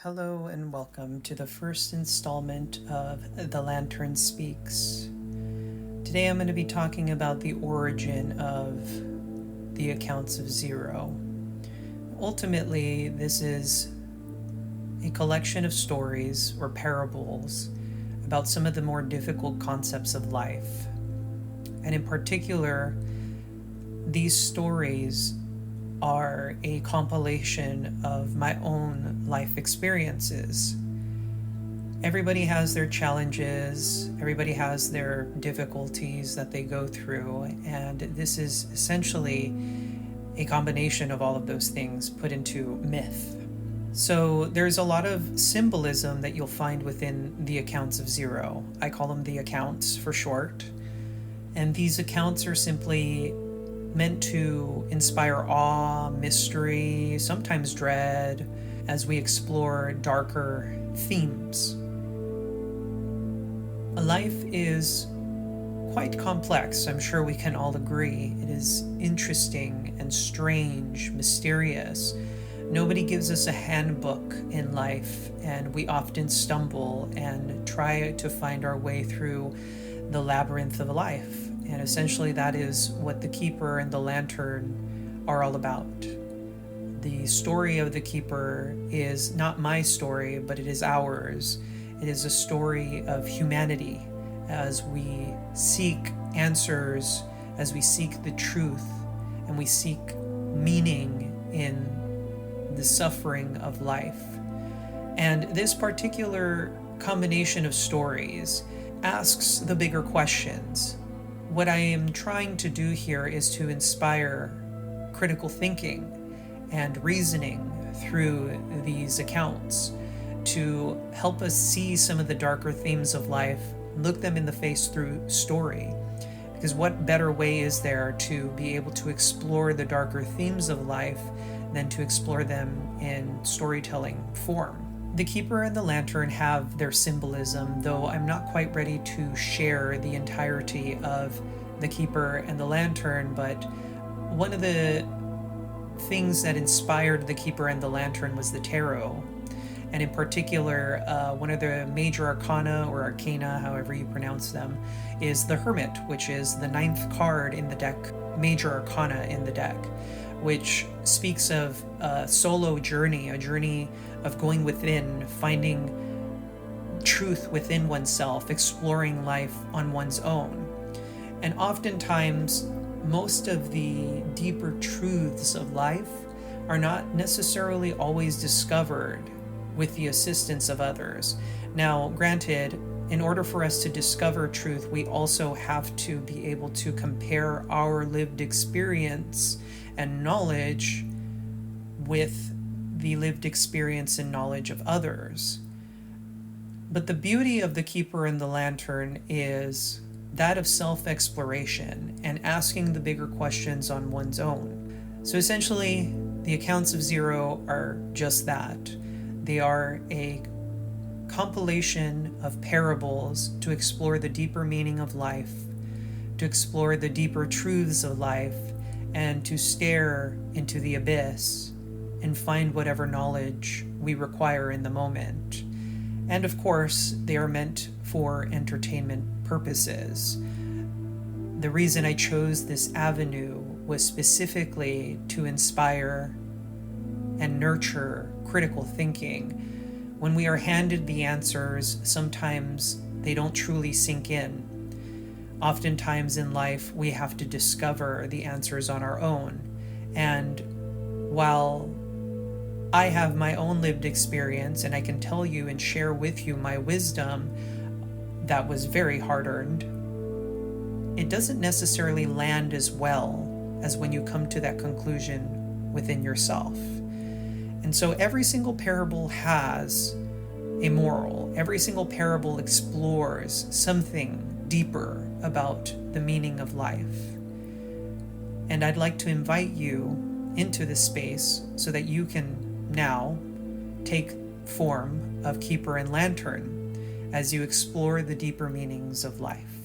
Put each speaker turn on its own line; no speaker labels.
Hello and welcome to the first installment of The Lantern Speaks. Today I'm going to be talking about the origin of the accounts of zero. Ultimately, this is a collection of stories or parables about some of the more difficult concepts of life. And in particular, these stories are a compilation of my own life experiences. Everybody has their challenges, everybody has their difficulties that they go through, and this is essentially a combination of all of those things put into myth. So there's a lot of symbolism that you'll find within the accounts of zero. I call them the accounts for short. And these accounts are simply meant to inspire awe, mystery, sometimes dread, as we explore darker themes. Life is quite complex, I'm sure we can all agree. It is interesting and strange, mysterious. Nobody gives us a handbook in life, and we often stumble and try to find our way through the labyrinth of life. And essentially that is what the Keeper and the Lantern are all about. The story of the Keeper is not my story, but it is ours. It is a story of humanity as we seek answers, as we seek the truth, and we seek meaning in the suffering of life. And this particular combination of stories asks the bigger questions. What I am trying to do here is to inspire critical thinking and reasoning through these accounts, to help us see some of the darker themes of life, look them in the face through story. Because what better way is there to be able to explore the darker themes of life than to explore them in storytelling form? The Keeper and the Lantern have their symbolism, though I'm not quite ready to share the entirety of the Keeper and the Lantern, but one of the things that inspired the Keeper and the Lantern was the tarot. And in particular, one of the major arcana, or arcana, however you pronounce them, is the Hermit, which is the 9th card in the deck, major arcana in the deck, which speaks of a solo journey, a journey of going within, finding truth within oneself, exploring life on one's own. And oftentimes, most of the deeper truths of life are not necessarily always discovered with the assistance of others. Now, granted, in order for us to discover truth, we also have to be able to compare our lived experience and knowledge with the lived experience and knowledge of others. But the beauty of the Keeper and the Lantern is that of self-exploration and asking the bigger questions on one's own. So essentially, the accounts of zero are just that. They are a compilation of parables to explore the deeper meaning of life, to explore the deeper truths of life, and to stare into the abyss and find whatever knowledge we require in the moment. And of course, they are meant for entertainment purposes. The reason I chose this avenue was specifically to inspire and nurture critical thinking. When we are handed the answers, sometimes they don't truly sink in. Oftentimes in life, we have to discover the answers on our own. And while I have my own lived experience, and I can tell you and share with you my wisdom that was very hard-earned, it doesn't necessarily land as well as when you come to that conclusion within yourself. And so every single parable has a moral. Every single parable explores something deeper about the meaning of life. And I'd like to invite you into this space so that you can now take form of Keeper and Lantern as you explore the deeper meanings of life.